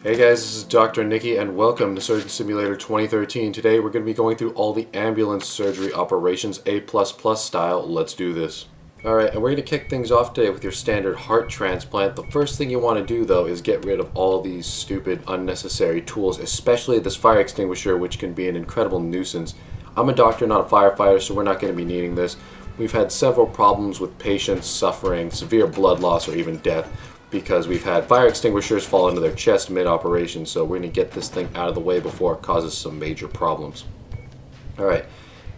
Hey guys, this is Dr. Nikki and welcome to Surgeon Simulator 2013. Today we're going to be going through all the ambulance surgery operations A++ style. Let's do this. Alright, and we're going to kick things off today with your standard heart transplant. The first thing you want to do though is get rid of all these stupid unnecessary tools, especially this fire extinguisher, which can be an incredible nuisance. I'm a doctor, not a firefighter, so we're not going to be needing this. We've had several problems with patients suffering severe blood loss or even death because we've had fire extinguishers fall into their chest mid-operation, so we're going to get this thing out of the way before it causes some major problems. Alright,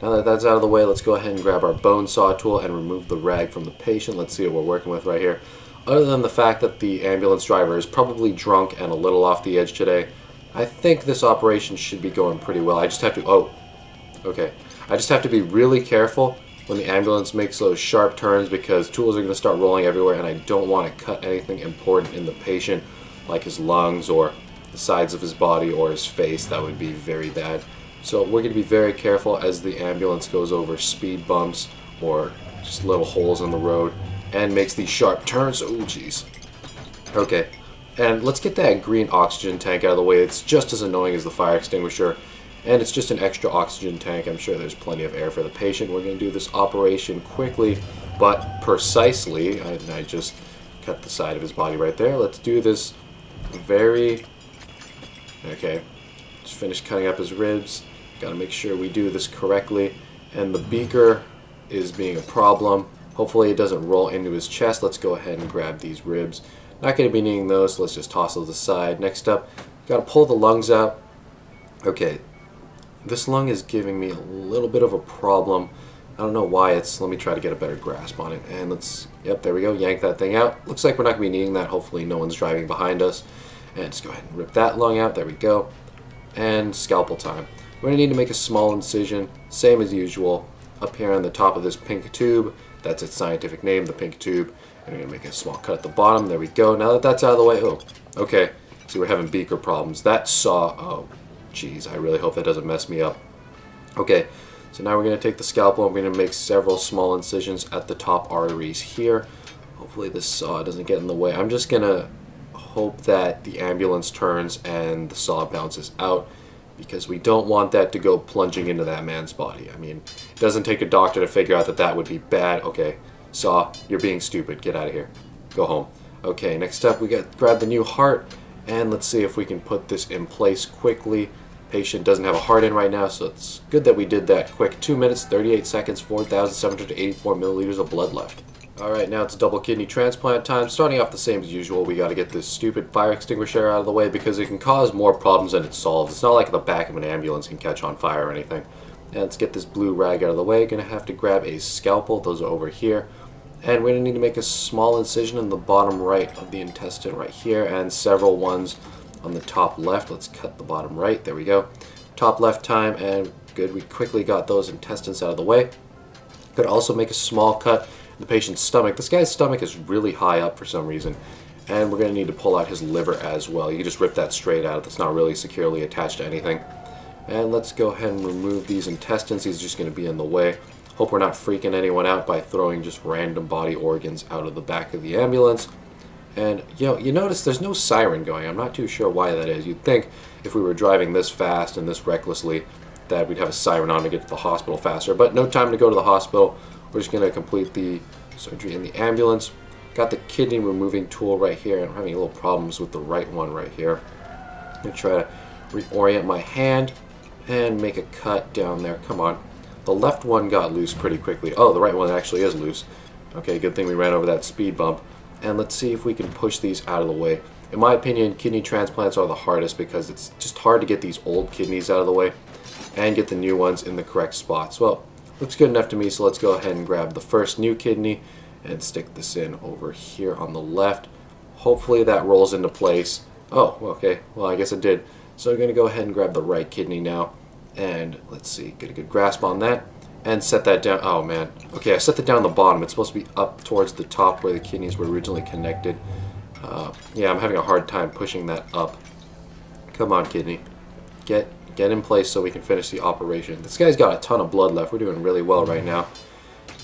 now that that's out of the way, let's go ahead and grab our bone saw tool and remove the rag from the patient. Let's see what we're working with right here. Other than the fact that the ambulance driver is probably drunk and a little off the edge today, I think this operation should be going pretty well. I just have to be really careful when the ambulance makes those sharp turns because tools are going to start rolling everywhere, and I don't want to cut anything important in the patient like his lungs or the sides of his body or his face. That would be very bad. So we're going to be very careful as the ambulance goes over speed bumps or just little holes in the road and makes these sharp turns. Oh jeez. Okay, and let's get that green oxygen tank out of the way. It's just as annoying as the fire extinguisher. And it's just an extra oxygen tank. I'm sure there's plenty of air for the patient. We're going to do this operation quickly but precisely. I just cut the side of his body right there. Let's do this very... Okay, just finished cutting up his ribs. Got to make sure we do this correctly. And the beaker is being a problem. Hopefully it doesn't roll into his chest. Let's go ahead and grab these ribs. Not going to be needing those, so let's just toss those aside. Next up, got to pull the lungs out. Okay. This lung is giving me a little bit of a problem. I don't know why let me try to get a better grasp on it. And yep, there we go, yank that thing out. Looks like we're not going to be needing that. Hopefully no one's driving behind us. And just go ahead and rip that lung out. There we go. And scalpel time. We're going to need to make a small incision, same as usual, up here on the top of this pink tube. That's its scientific name, the pink tube. And we're going to make a small cut at the bottom. There we go. Now that that's out of the way, okay. See, we're having beaker problems. That saw, jeez, I really hope that doesn't mess me up. Okay, so now we're going to take the scalpel and we're going to make several small incisions at the top arteries here. Hopefully this saw doesn't get in the way. I'm just going to hope that the ambulance turns and the saw bounces out because we don't want that to go plunging into that man's body. I mean, it doesn't take a doctor to figure out that that would be bad. Okay, saw, you're being stupid. Get out of here. Go home. Okay, next up we grab the new heart. And let's see if we can put this in place quickly. Patient doesn't have a heart in right now, so it's good that we did that quick. 2 minutes, 38 seconds, 4,784 milliliters of blood left. Alright, now it's double kidney transplant time. Starting off the same as usual, we got to get this stupid fire extinguisher out of the way because it can cause more problems than it solves. It's not like the back of an ambulance can catch on fire or anything. And let's get this blue rag out of the way. Gonna have to grab a scalpel. Those are over here. And we're going to need to make a small incision in the bottom right of the intestine right here and several ones on the top left. Let's cut the bottom right. There we go. Top left time, and good. We quickly got those intestines out of the way. Could also make a small cut in the patient's stomach. This guy's stomach is really high up for some reason. And we're going to need to pull out his liver as well. You can just rip that straight out. That's not really securely attached to anything. And let's go ahead and remove these intestines. These are just going to be in the way. Hope we're not freaking anyone out by throwing just random body organs out of the back of the ambulance. And you notice there's no siren going. I'm not too sure why that is. You'd think if we were driving this fast and this recklessly that we'd have a siren on to get to the hospital faster. But no time to go to the hospital. We're just going to complete the surgery in the ambulance. Got the kidney removing tool right here, and I'm having a little problems with the right one right here. I'm going to try to reorient my hand and make a cut down there. Come on. The left one got loose pretty quickly. Oh, the right one actually is loose. Okay, good thing we ran over that speed bump. And let's see if we can push these out of the way. In my opinion, kidney transplants are the hardest because it's just hard to get these old kidneys out of the way and get the new ones in the correct spots. Well, looks good enough to me, so let's go ahead and grab the first new kidney and stick this in over here on the left. Hopefully that rolls into place. Oh, okay. Well, I guess it did. So we're going to go ahead and grab the right kidney now. And let's see, get a good grasp on that and set that down. Oh man, okay, I set that down the bottom. It's supposed to be up towards the top where the kidneys were originally connected. Yeah, I'm having a hard time pushing that up. Come on, kidney, get in place so we can finish the operation. This guy's got a ton of blood left. We're doing really well right now.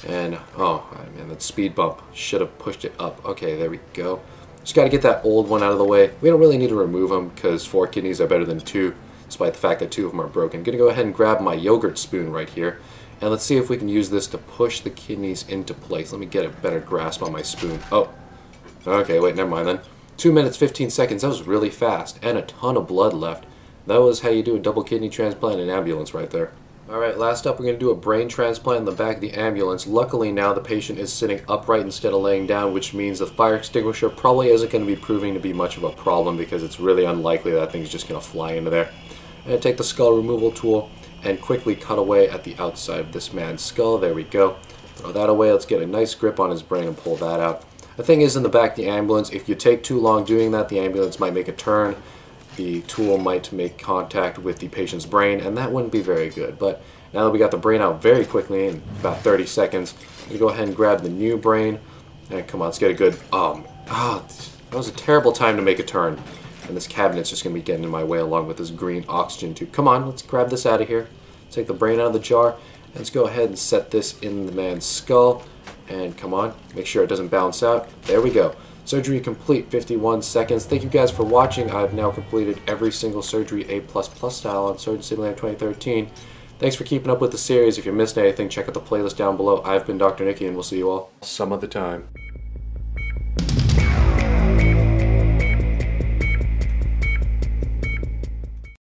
And oh man, that speed bump should have pushed it up. Okay, there we go. Just got to get that old one out of the way. We don't really need to remove them because 4 kidneys are better than 2, despite the fact that 2 of them are broken. I'm going to go ahead and grab my yogurt spoon right here, and let's see if we can use this to push the kidneys into place. Let me get a better grasp on my spoon. Oh, okay, wait, never mind then. 2 minutes, 15 seconds, that was really fast, and a ton of blood left. That was how you do a double kidney transplant in ambulance right there. Alright, last up we're going to do a brain transplant in the back of the ambulance. Luckily now the patient is sitting upright instead of laying down, which means the fire extinguisher probably isn't going to be proving to be much of a problem because it's really unlikely that thing's just going to fly into there. I'm going to take the skull removal tool and quickly cut away at the outside of this man's skull. There we go. Throw that away. Let's get a nice grip on his brain and pull that out. The thing is, in the back of the ambulance, if you take too long doing that, the ambulance might make a turn. The tool might make contact with the patient's brain, and that wouldn't be very good. But now that we got the brain out very quickly, in about 30 seconds, I'm going to go ahead and grab the new brain. And come on, let's get a good... that was a terrible time to make a turn. And this cabinet's just going to be getting in my way along with this green oxygen tube. Come on, let's grab this out of here. Take the brain out of the jar, and let's go ahead and set this in the man's skull. And come on, make sure it doesn't bounce out. There we go. Surgery complete, 51 seconds. Thank you guys for watching. I've now completed every single surgery A++ style on Surgeon Simulator 2013. Thanks for keeping up with the series. If you missed anything, check out the playlist down below. I've been Dr. Nicky, and we'll see you all some other time.